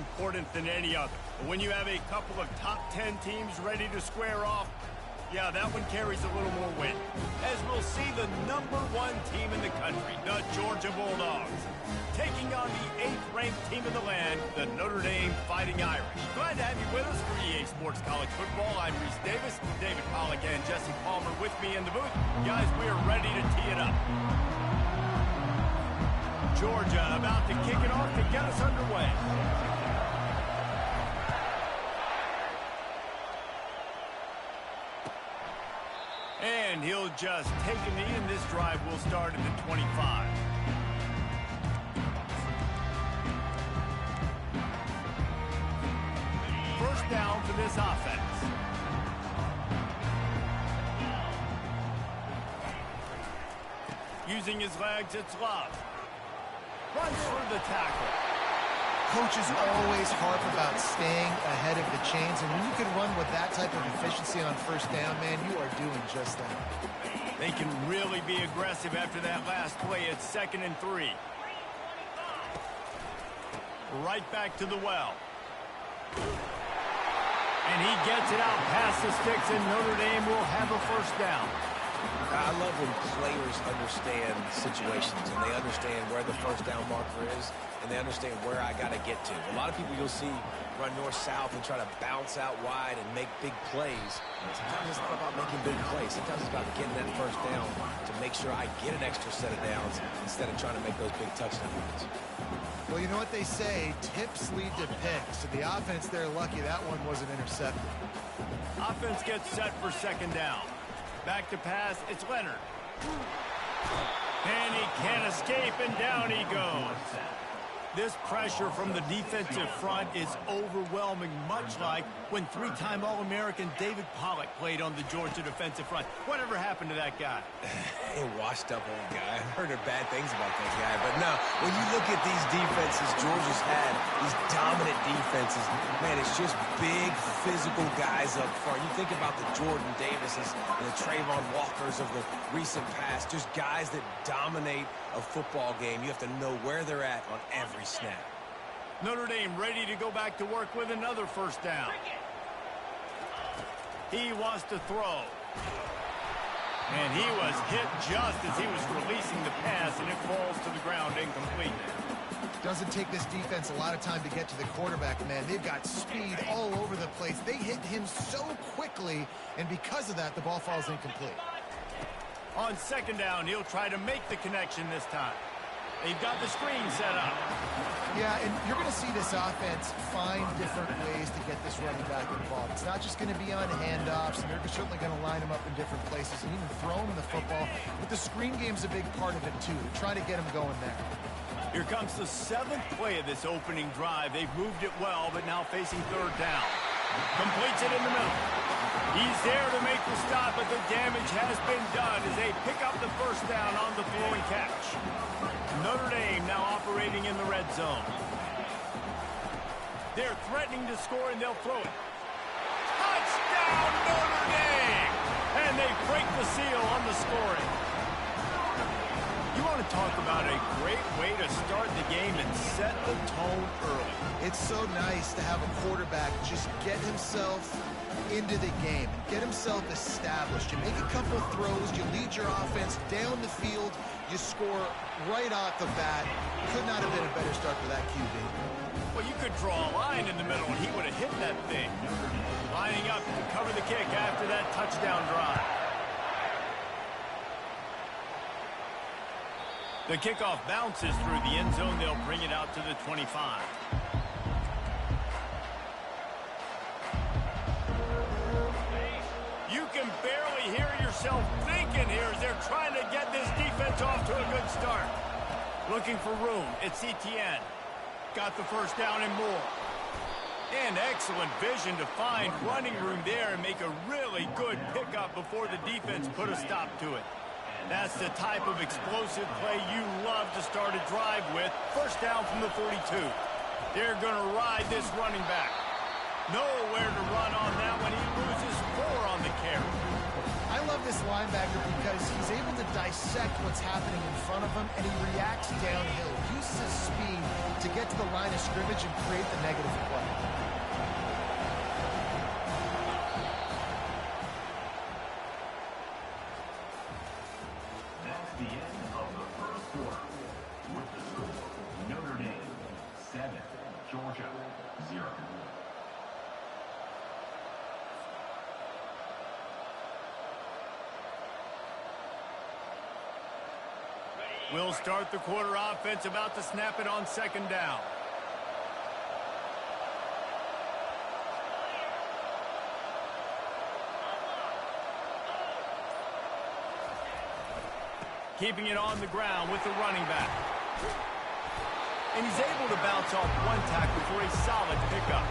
important than any other. But when you have a couple of top 10 teams ready to square off, yeah, that one carries a little more weight. As we'll see the #1 team in the country, the Georgia Bulldogs, taking on the 8th-ranked team in the land, the Notre Dame Fighting Irish. Glad to have you with us for EA Sports College Football. I'm Reese Davis, David Pollack, and Jesse Palmer with me in the booth. Guys, we are ready to tee it up. Georgia about to kick it off to get us underway. And he'll just take a knee, and this drive will start at the 25. First down for this offense. Using his legs, it's Love. Runs through the tackle. Coaches always harp about staying ahead of the chains, and when you can run with that type of efficiency on first down, man, you are doing just that. They can really be aggressive after that last play. It's 2nd and 3. Right back to the well. And he gets it out past the sticks, and Notre Dame will have a first down. I love when players understand situations and they understand where the first down marker is and they understand where I got to get to. A lot of people you'll see run north-south and try to bounce out wide and make big plays. Sometimes it's not about making big plays. Sometimes it's about getting that first down to make sure I get an extra set of downs instead of trying to make those big touchdown runs. Well, you know what they say, tips lead to picks. So the offense, they're lucky that one wasn't intercepted. Offense gets set for 2nd down. Back to pass, it's Leonard. And he can't escape, and down he goes. This pressure from the defensive front is overwhelming, much like when 3-time All-American David Pollack played on the Georgia defensive front. Whatever happened to that guy? A washed-up old guy. I've heard bad things about that guy. But no, when you look at these defenses Georgia's had, these dominant defenses, man, it's just big, physical guys up front. You think about the Jordan Davises and the Trayvon Walkers of the recent past, just guys that dominate a football game. You have to know where they're at on every snap. Notre Dame ready to go back to work with another first down. He wants to throw. And he was hit just as he was releasing the pass, and it falls to the ground incomplete. Doesn't take this defense a lot of time to get to the quarterback, man. They've got speed all over the place. They hit him so quickly, and because of that, the ball falls incomplete. On 2nd down, he'll try to make the connection this time. They've got the screen set up. Yeah, and you're going to see this offense find different ways to get this running back involved. It's not just going to be on handoffs, and they're certainly going to line him up in different places and even throw him the football. But the screen game's a big part of it, too. Try to get him going there. Here comes the 7th play of this opening drive. They've moved it well, but now facing 3rd down. Completes it in the middle. He's there to make the stop, but the damage has been done as they pick up the first down on the throw and catch. Notre Dame now operating in the red zone. They're threatening to score, and they'll throw it. Touchdown, Notre Dame! And they break the seal on the scoring. You want to talk about a great way to start the game and set the tone early. It's so nice to have a quarterback just get himself into the game and get himself established. You make a couple of throws, you lead your offense down the field, you score right off the bat. Could not have been a better start for that QB. Well, you could draw a line in the middle and he would have hit that thing. Lining up to cover the kick after that touchdown drive. The kickoff bounces through the end zone. They'll bring it out to the 25. You can barely hear yourself thinking here as they're trying to get this defense off to a good start. Looking for room. It's Etienne. Got the first down and more. And excellent vision to find running room there and make a really good pickup before the defense put a stop to it. That's the type of explosive play you love to start a drive with. First down from the 42. They're going to ride this running back. Nowhere to run on that one. He loses 4 on the carry. I love this linebacker because he's able to dissect what's happening in front of him, and he reacts downhill, uses his speed to get to the line of scrimmage and create the negative Georgia, 0. We'll start the quarter offense, about to snap it on second down. Keeping it on the ground with the running back. And he's able to bounce off one tackle for a solid pickup.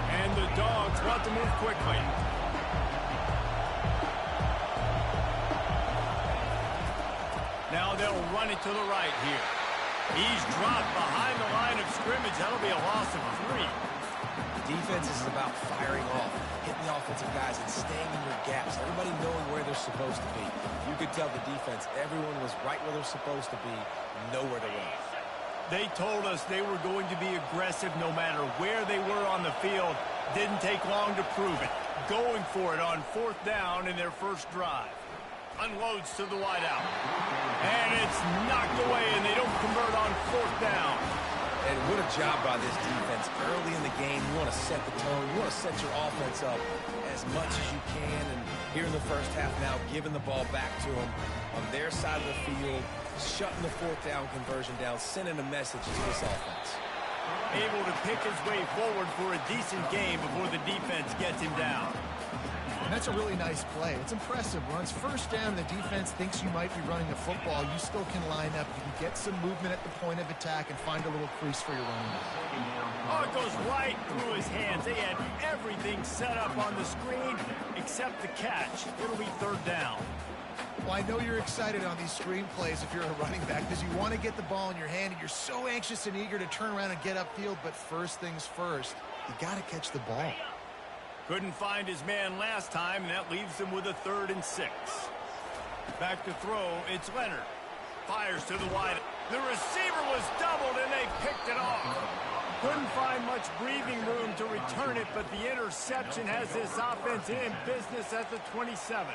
And the Dogs want to move quickly. Now they'll run it to the right here. He's dropped behind the line of scrimmage. That'll be a loss of 3. Defense is about firing off, hitting the offensive guys, and staying in your gaps. Everybody knowing where they're supposed to be. You could tell the defense, everyone was right where they're supposed to be, nowhere to run. They told us they were going to be aggressive no matter where they were on the field. Didn't take long to prove it. Going for it on 4th down in their first drive. Unloads to the wideout. And it's knocked away, and they don't convert on 4th down. And what a job by this defense. Early in the game, you want to set the tone. You want to set your offense up as much as you can. And here in the first half now, giving the ball back to them on their side of the field, shutting the 4th down conversion down, sending a message to this offense. Able to pick his way forward for a decent game before the defense gets him down. And that's a really nice play. It's impressive. When it's 1st down, the defense thinks you might be running the football. You still can line up. You can get some movement at the point of attack and find a little crease for your running back. Oh, it goes right through his hands. They had everything set up on the screen except the catch. It'll be 3rd down. Well, I know you're excited on these screen plays if you're a running back because you want to get the ball in your hand and you're so anxious and eager to turn around and get upfield. But first things first, you got to catch the ball. Couldn't find his man last time, and that leaves him with a 3rd and 6. Back to throw, it's Leonard. Fires to the wide. The receiver was doubled, and they picked it off. Couldn't find much breathing room to return it, but the interception has this offense in business at the 27.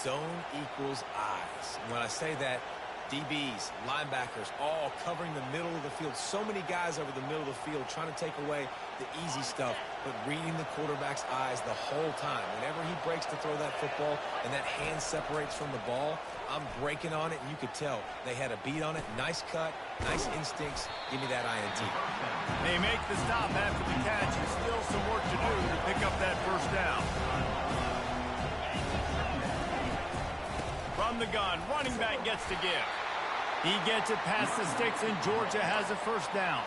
Zone equals eyes. When I say that, DBs, linebackers, all covering the middle of the field. So many guys over the middle of the field trying to take away the easy stuff, but reading the quarterback's eyes the whole time. Whenever he breaks to throw that football and that hand separates from the ball, I'm breaking on it, and you could tell they had a beat on it. Nice cut, nice instincts. Give me that INT. They make the stop after the catch, and still some work to do to pick up that 1st down. From the gun, running back gets to give. He gets it past the sticks, and Georgia has a 1st down.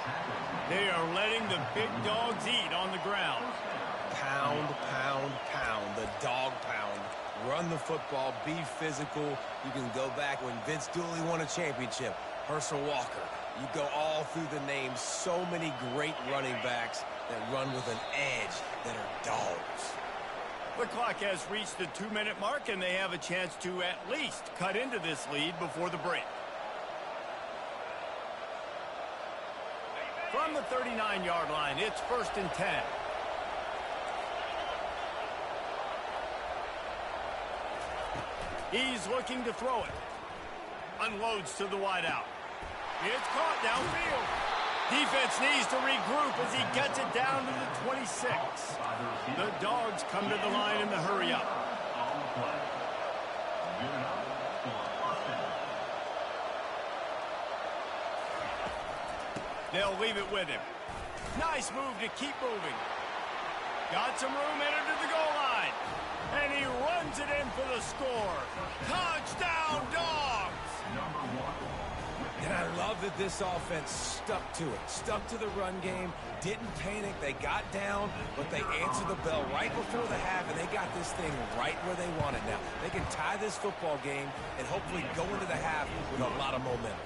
They are letting the big dogs eat on the ground. Pound, pound, pound. The dog pound. Run the football. Be physical. You can go back when Vince Dooley won a championship. Herschel Walker. You go all through the names. So many great running backs that run with an edge that are dogs. The clock has reached the 2-minute mark, and they have a chance to at least cut into this lead before the break. From the 39-yard line, it's 1st and 10. He's looking to throw it. Unloads to the wideout. It's caught downfield. Defense needs to regroup as he gets it down to the 26. The Dogs come to the line in the hurry-up. They'll leave it with him. Nice move to keep moving. Got some room, entered to the goal line. And he runs it in for the score. Touchdown, Dogs! And I love that this offense stuck to it. Stuck to the run game. Didn't panic. They got down, but they answered the bell right before the half, and they got this thing right where they want it now. They can tie this football game and hopefully go into the half with a lot of momentum.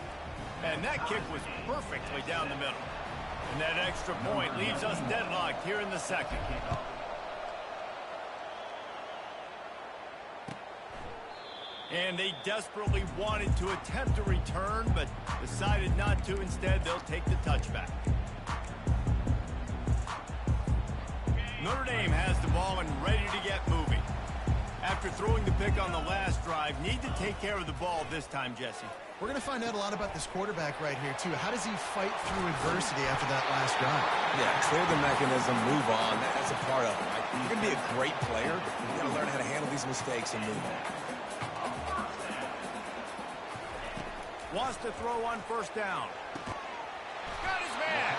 And that kick was perfectly down the middle. And that extra point leaves us deadlocked here in the second. And they desperately wanted to attempt a return, but decided not to. Instead, they'll take the touchback. Notre Dame has the ball and ready to get moving. After throwing the pick on the last drive, need to take care of the ball this time, Jesse. We're going to find out a lot about this quarterback right here, too. How does he fight through adversity after that last drive? Yeah, clear the mechanism, move on. That's a part of it, right? You're going to be a great player. You've got to learn how to handle these mistakes and move on. Wants to throw on first down. Got his man.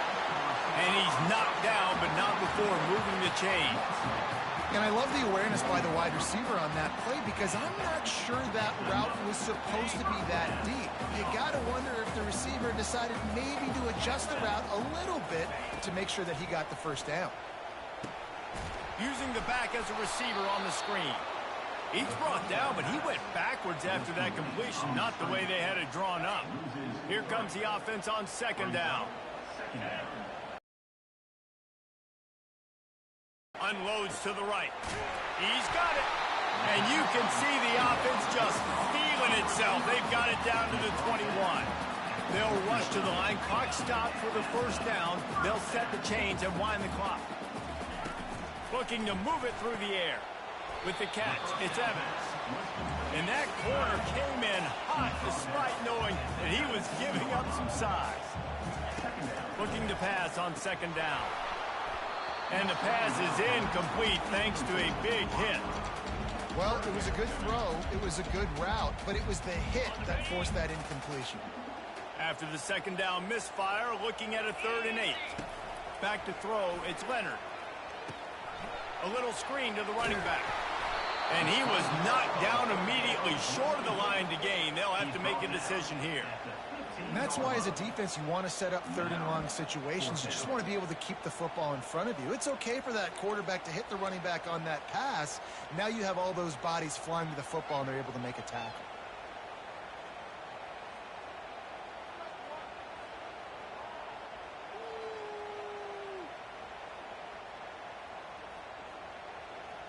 And he's knocked down, but not before moving the chains. And I love the awareness by the wide receiver on that play because I'm not sure that route was supposed to be that deep. You got to wonder if the receiver decided maybe to adjust the route a little bit to make sure that he got the first down. Using the back as a receiver on the screen. He's brought down, but he went backwards after that completion, not the way they had it drawn up. Here comes the offense on second down. Unloads to the right. He's got it. And you can see the offense just feeling itself. They've got it down to the 21. They'll rush to the line. Clock stopped for the first down. They'll set the chains and wind the clock. Looking to move it through the air. With the catch, it's Evans. And that corner came in hot despite knowing that he was giving up some size. Looking to pass on second down. And the pass is incomplete thanks to a big hit. Well, it was a good throw. It was a good route, but it was the hit that forced that incompletion. After the second down misfire, looking at a 3rd and 8. Back to throw, it's Leonard. A little screen to the running back. And he was knocked down immediately, short of the line to gain. They'll have to make a decision here. And that's why, as a defense, you want to set up 3rd and long situations. You just want to be able to keep the football in front of you. It's okay for that quarterback to hit the running back on that pass. Now you have all those bodies flying to the football, and they're able to make a tackle.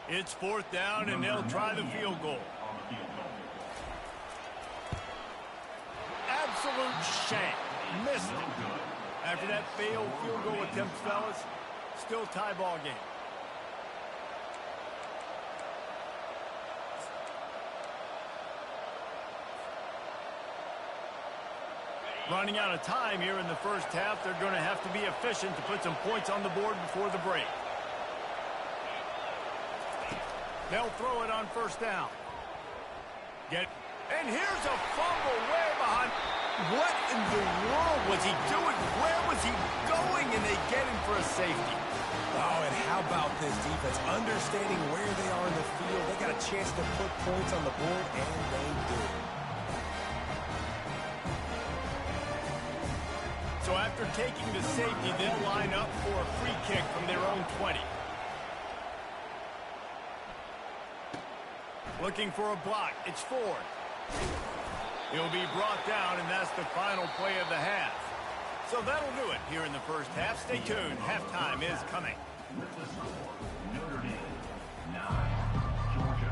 It's 4th down, and they'll try the field goal. Absolute shank. Missed it. After that failed field goal attempt, fellas, still tie ball game. Running out of time here in the first half. They're going to have to be efficient to put some points on the board before the break. They'll throw it on first down. And here's a fumble way behind. What in the world was he doing? Where was he going? And they get him for a safety. Oh, and how about this defense? Understanding where they are in the field. They got a chance to put points on the board, and they do. So after taking the safety, they'll line up for a free kick from their own 20. Looking for a block. It's Ford. He'll be brought down, and that's the final play of the half. So that'll do it here in the first half. Stay tuned. Halftime is coming.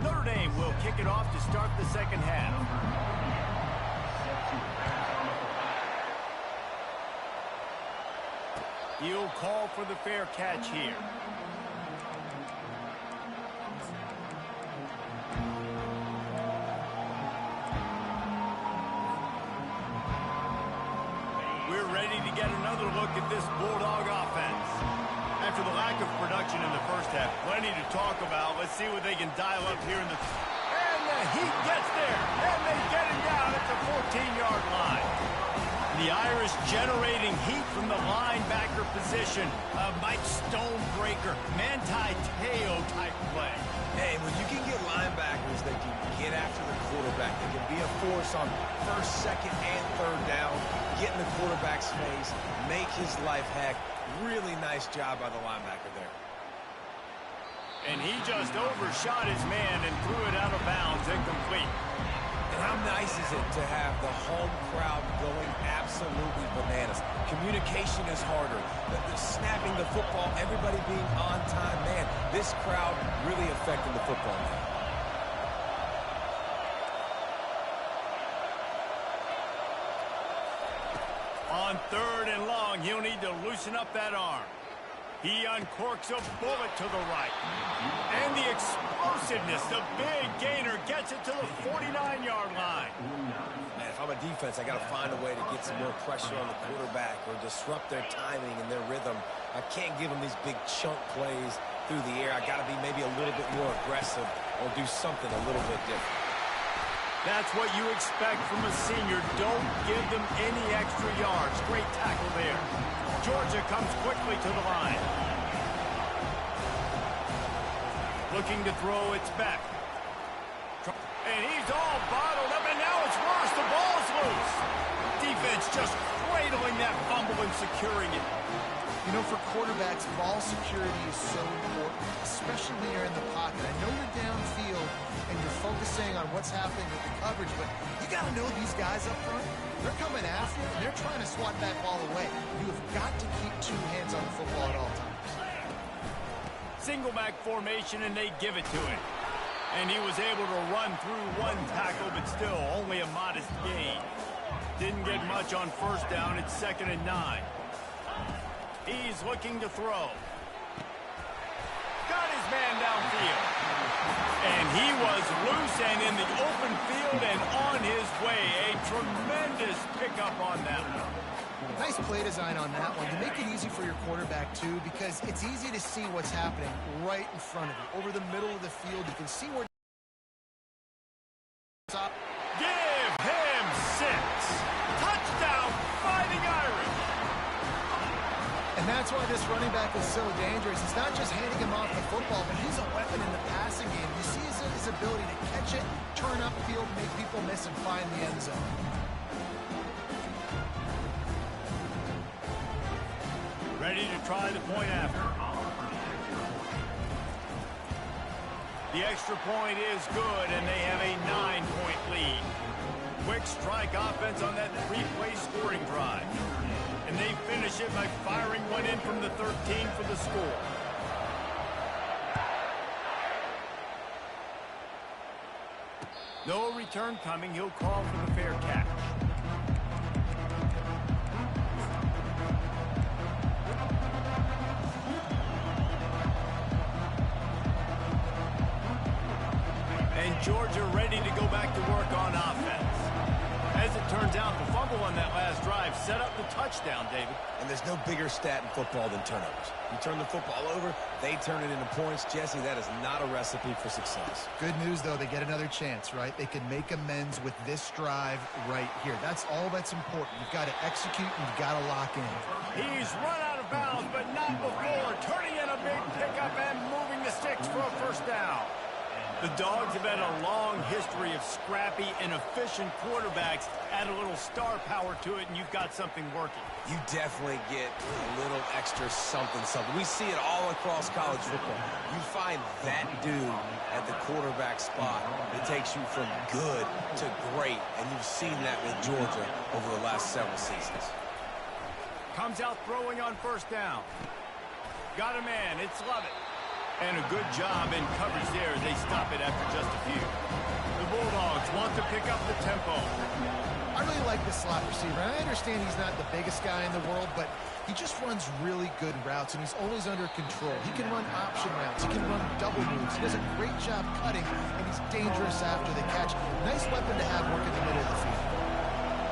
Notre Dame will kick it off to start the second half. He'll call for the fair catch here. We're ready to get another look at this Bulldog offense. After the lack of production in the first half, plenty to talk about. Let's see what they can dial up here in the... And the Heat gets there, and they get him down at the 14-yard line. The Irish generating heat from the linebacker position. A Mike Stonebreaker, Manti Te'o type play. Hey, when you can get linebackers that can get after the quarterback, they can be a force on first, second, and third down, get in the quarterback's face, make his life heck. Really nice job by the linebacker there. And he just overshot his man and threw it out of bounds, incomplete. And how nice is it to have the home crowd going absolutely bananas? Communication is harder. The snapping the football, everybody being on time. Man, this crowd really affecting the football game. On 3rd and long, he'll need to loosen up that arm. He uncorks a bullet to the right. And the explosiveness, the big gainer gets it to the 49-yard line. Man, if I'm a defense, I got to find a way to get some more pressure on the quarterback or disrupt their timing and their rhythm. I can't give them these big chunk plays through the air. I got to be maybe a little bit more aggressive or do something a little bit different. That's what you expect from a senior. Don't give them any extra yards. Great tackle there. Georgia comes quickly to the line. Looking to throw, it's back. And he's all bottled up, and now it's worse. The ball's loose. Defense just cradling that fumble and securing it. You know, for quarterbacks, ball security is so important, especially when you're in the pocket. I know you're downfield and you're focusing on what's happening with the coverage, but you got to know these guys up front. They're coming after you, and they're trying to swat that ball away. You have got to keep two hands on the football at all times. Single back formation, and they give it to him. And he was able to run through one tackle, but still only a modest gain. Didn't get much on first down. It's 2nd and 9. He's looking to throw. Got his man downfield. And he was loose and in the open field and on his way. A tremendous pickup on that one. Nice play design on that one to make it easy for your quarterback, too, because it's easy to see what's happening right in front of you. Over the middle of the field, you can see where... Give him 6. Touchdown, Fighting Irish. And that's why this running back is so dangerous. It's not just handing him off the football, but he's a weapon in the passing game. You see his ability to catch it, turn upfield, make people miss, and find the end zone. Ready to try the point after. The extra point is good, and they have a 9-point lead. Quick strike offense on that 3-play scoring drive. And they finish it by firing one in from the 13 for the score. No return coming. He'll call for the fair catch. And Georgia ready to go back to work on offense. As it turns out, the fumble on that last drive set up the touchdown, David. And there's no bigger stat in football than turnovers. You turn the football over, they turn it into points. Jesse, that is not a recipe for success. Good news, though, they get another chance, right? They can make amends with this drive right here. That's all that's important. You've got to execute and you've got to lock in. He's run out of bounds, but not before. Turning in a big pickup and moving the sticks for a first down. The Dogs have had a long history of scrappy and efficient quarterbacks. Add a little star power to it, and you've got something working. You definitely get a little extra something. We see it all across college football. You find that dude at the quarterback spot. It takes you from good to great, and you've seen that with Georgia over the last several seasons. Comes out throwing on first down. Got a man. It's Lovett. And a good job in coverage there as they stop it after just a few. The Bulldogs want to pick up the tempo. I really like this slot receiver. And I understand he's not the biggest guy in the world, but he just runs really good routes, and he's always under control. He can run option routes. He can run double moves. He does a great job cutting, and he's dangerous after the catch. Nice weapon to have working the middle of the field.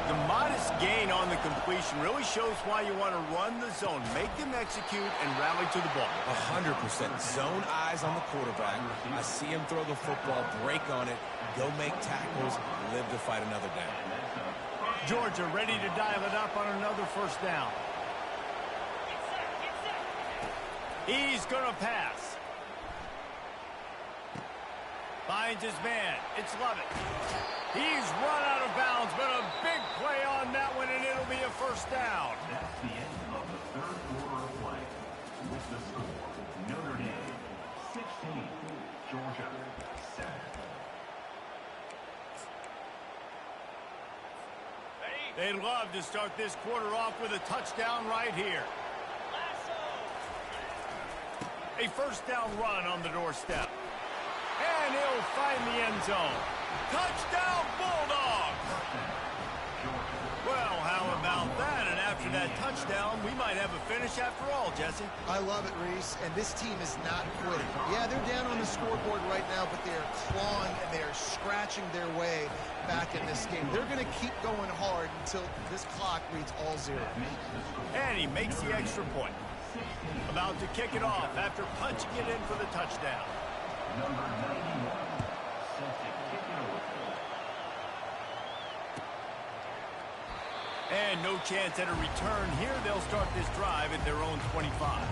The modest gain on the completion really shows why you want to run the zone. Make them execute and rally to the ball. 100%. Zone eyes on the quarterback. I see him throw the football, break on it, go make tackles, live to fight another down. Georgia ready to dial it up on another first down. He's going to pass. Finds his man. It's Lovett. He's run out of bounds, but a big play on that one, and it'll be a first down. That's the end of the third quarter of play. With the score, Notre Dame 16, Georgia 7. They'd love to start this quarter off with a touchdown right here. A first down run on the doorstep. And he'll find the end zone. Touchdown, Bulldogs! Well, how about that? An afternoon after that touchdown, we might have a finish after all, Jesse. I love it, Reese, and this team is not quitting. Yeah, they're down on the scoreboard right now, but they are clawing and they are scratching their way back in this game. They're going to keep going hard until this clock reads all zero. And he makes the extra point. About to kick it off after punching it in for the touchdown. Number 91, set to kick it away. And no chance at a return here. They'll start this drive at their own 25.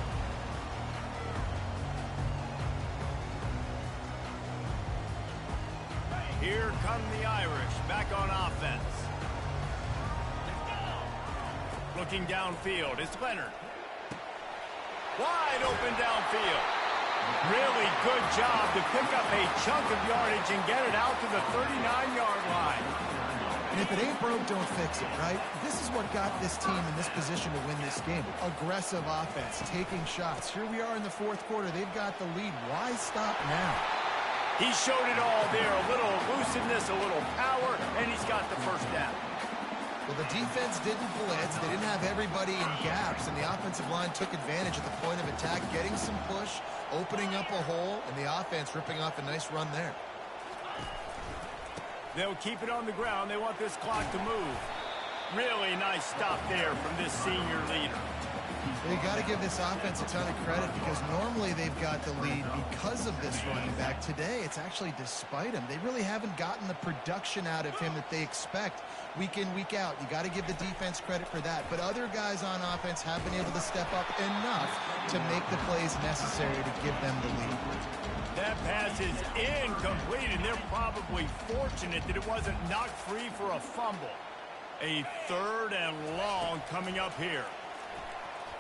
Here come the Irish back on offense. Looking downfield, it's Leonard. Wide open downfield. Really good job to pick up a chunk of yardage and get it out to the 39-yard line. And if it ain't broke, don't fix it, right? This is what got this team in this position to win this game. Aggressive offense, taking shots. Here we are in the fourth quarter. They've got the lead. Why stop now? He showed it all there. A little elusiveness, a little power, and he's got the first down. Well, the defense didn't blitz. They didn't have everybody in gaps, and the offensive line took advantage at the point of attack, getting some push, opening up a hole, and the offense ripping off a nice run there. They'll keep it on the ground. They want this clock to move. Really nice stop there from this senior leader. Well, you got to give this offense a ton of credit because normally they've got the lead because of this running back. Today, it's actually despite him. They really haven't gotten the production out of him that they expect week in, week out. You got to give the defense credit for that. But other guys on offense have been able to step up enough to make the plays necessary to give them the lead. That pass is incomplete, and they're probably fortunate that it wasn't knocked free for a fumble. A 3rd and long coming up here.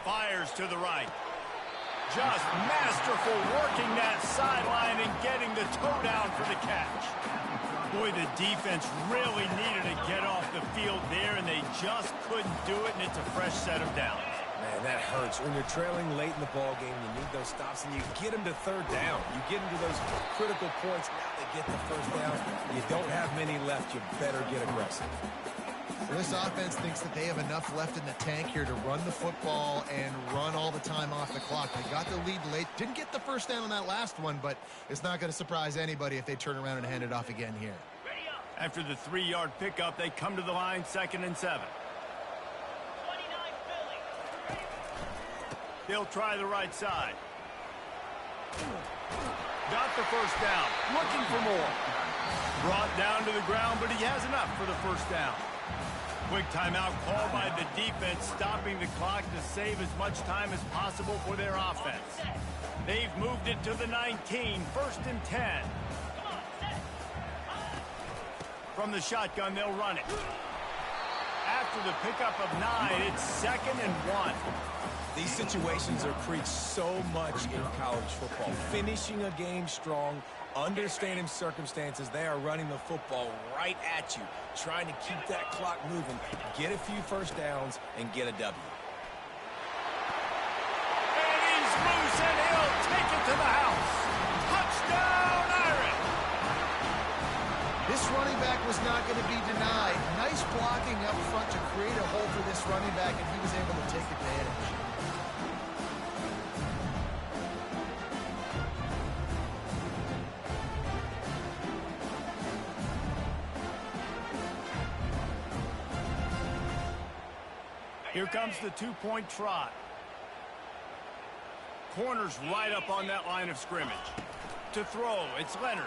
Fires to the right. Just masterful working that sideline and getting the toe down for the catch. Boy, the defense really needed to get off the field there, and they just couldn't do it, and it's a fresh set of downs. Man, that hurts. When you're trailing late in the ball game, you need those stops, and you get them to 3rd down. You get them to those critical points. Now they get the 1st down. You don't have many left. You better get aggressive. Well, this offense thinks that they have enough left in the tank here to run the football and run all the time off the clock. They got the lead late. Didn't get the 1st down on that last one, but it's not going to surprise anybody if they turn around and hand it off again here. After the 3-yard pickup, they come to the line, 2nd and 7. They'll try the right side. Got the 1st down. Looking for more. Brought down to the ground, but he has enough for the 1st down. Quick timeout called by the defense, stopping the clock to save as much time as possible for their offense. They've moved it to the 19, 1st and 10. From the shotgun, they'll run it. After the pickup of 9, it's 2nd and 1. These situations are preached so much in college football. Finishing a game strong, understanding circumstances. They are running the football right at you, trying to keep that clock moving, get a few 1st downs, and get a W. And he's loose, and he'll take it to the house. Touchdown, Irish! This running back was not going to be denied. Nice blocking up front to create a hole for this running back, and he was able to take advantage. Here comes the 2-point trot. Corners right up on that line of scrimmage. To throw, it's Leonard.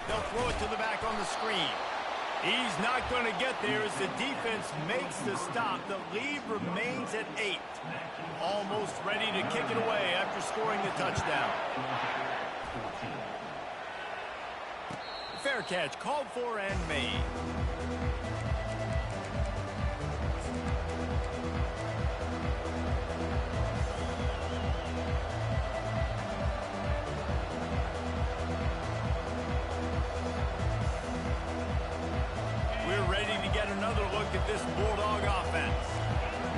They'll throw it to the back on the screen. He's not going to get there as the defense makes the stop. The lead remains at 8. Almost ready to kick it away after scoring the touchdown. Fair catch called for and made. We're ready to get another look at this Bulldog offense.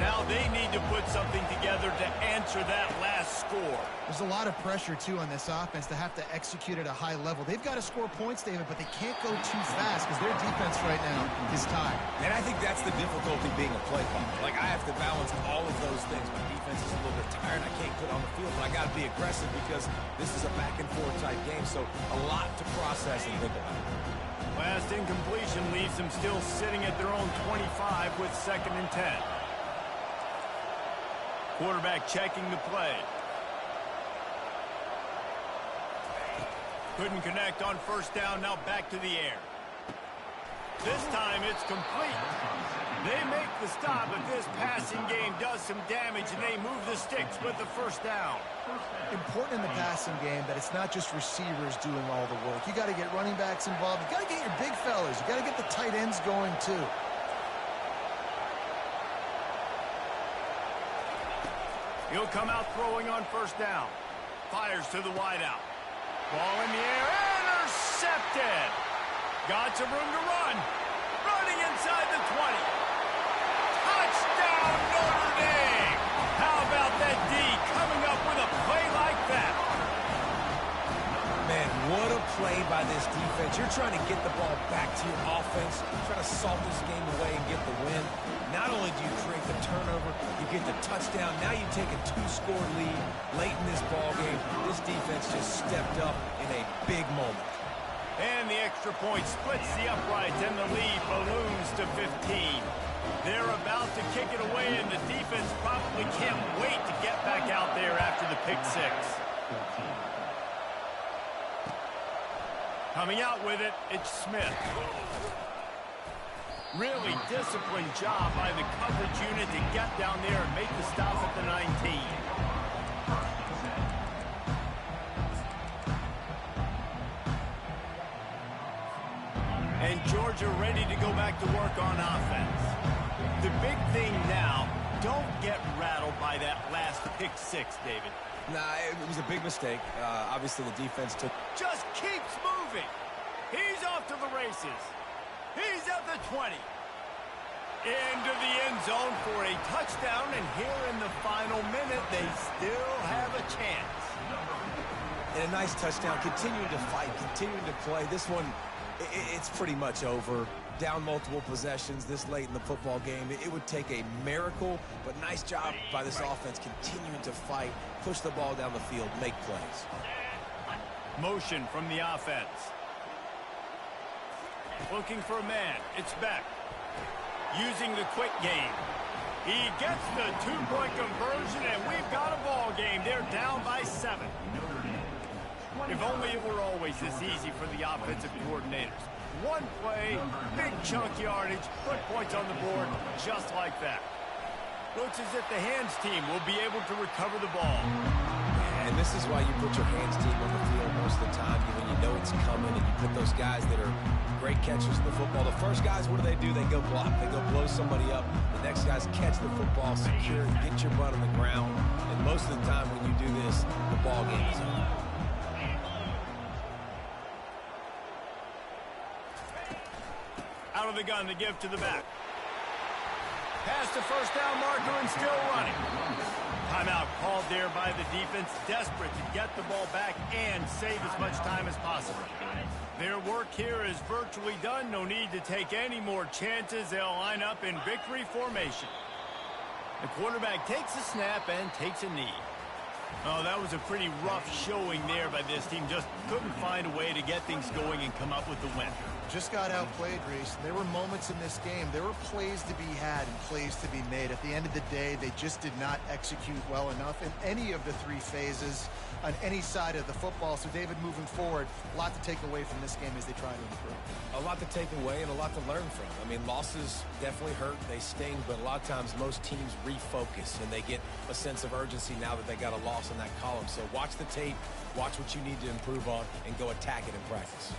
Now they need to put something together to answer that last score. There's a lot of pressure, too, on this offense to have to execute at a high level. They've got to score points, David, but they can't go too fast because their defense right now is tied. And I think that's the difficulty being a play caller. Like, I have to balance all of those things. My defense is a little bit tired. I can't put on the field, but I got to be aggressive because this is a back-and-forth type game, so a lot to process and think about. Last incompletion leaves them still sitting at their own 25 with 2nd and 10. Quarterback checking the play. Couldn't connect on 1st down, now back to the air. This time it's complete. They make the stop, but this passing game does some damage, and they move the sticks with the 1st down. Important in the passing game that it's not just receivers doing all the work. You got to get running backs involved. You got to get your big fellas. You got to get the tight ends going, too. He'll come out throwing on 1st down. Fires to the wideout. Ball in the air. Intercepted. Got some room to run. Running inside the 20. Touchdown, Notre Dame. How about that D coming up with a play like that? Man, what a play by this defense. You're trying to get the ball back to your offense, trying to salt this game away and get the win. Not only do you create the turnover, you get the touchdown. Now you take a 2-score lead late in this ball game. This defense just stepped up in a big moment. And the extra point splits the uprights, and the lead balloons to 15. They're about to kick it away, and the defense probably can't wait to get back out there after the pick 6. Coming out with it, it's Smith. Really disciplined job by the coverage unit to get down there and make the stop at the 19. And Georgia ready to go back to work on offense. The big thing now, don't get rattled by that last pick 6, David. Nah, it was a big mistake. Obviously, the defense took... Just keeps moving. He's off to the races. He's at the 20. Into the end zone for a touchdown, and here in the final minute, they still have a chance. And a nice touchdown, continuing to fight, continuing to play. This one, it's pretty much over. Down multiple possessions this late in the football game. It would take a miracle, but nice job by this offense continuing to fight, push the ball down the field, make plays. Motion from the offense. Looking for a man. It's Beck. Using the quick game. He gets the 2-point conversion, and we've got a ball game. They're down by 7. If only it were always this easy for the offensive coordinators. One play, big chunk yardage, put points on the board just like that. Looks as if the hands team will be able to recover the ball. And this is why you put your hands team on the field most of the time, when you know it's coming, and you put those guys that are great catchers of the football. The first guys, what do? They go block. They go blow somebody up. The next guys catch the football, secure, get your butt on the ground. And most of the time when you do this, the ball game is over. Out of the gun to give to the back. Past the 1st down marker and still running. Timeout called there by the defense, desperate to get the ball back and save as much time as possible. Their work here is virtually done. No need to take any more chances. They'll line up in victory formation. The quarterback takes a snap and takes a knee. Oh, that was a pretty rough showing there by this team. Just couldn't find a way to get things going and come up with the win. Just got outplayed, Reese. There were moments in this game. There were plays to be had and plays to be made. At the end of the day, they just did not execute well enough in any of the 3 phases on any side of the football. So, David, moving forward, a lot to take away from this game as they try to improve. A lot to take away and a lot to learn from. I mean, losses definitely hurt. They sting, but a lot of times most teams refocus and they get a sense of urgency now that they got a loss in that column. So watch the tape, watch what you need to improve on, and go attack it in practice.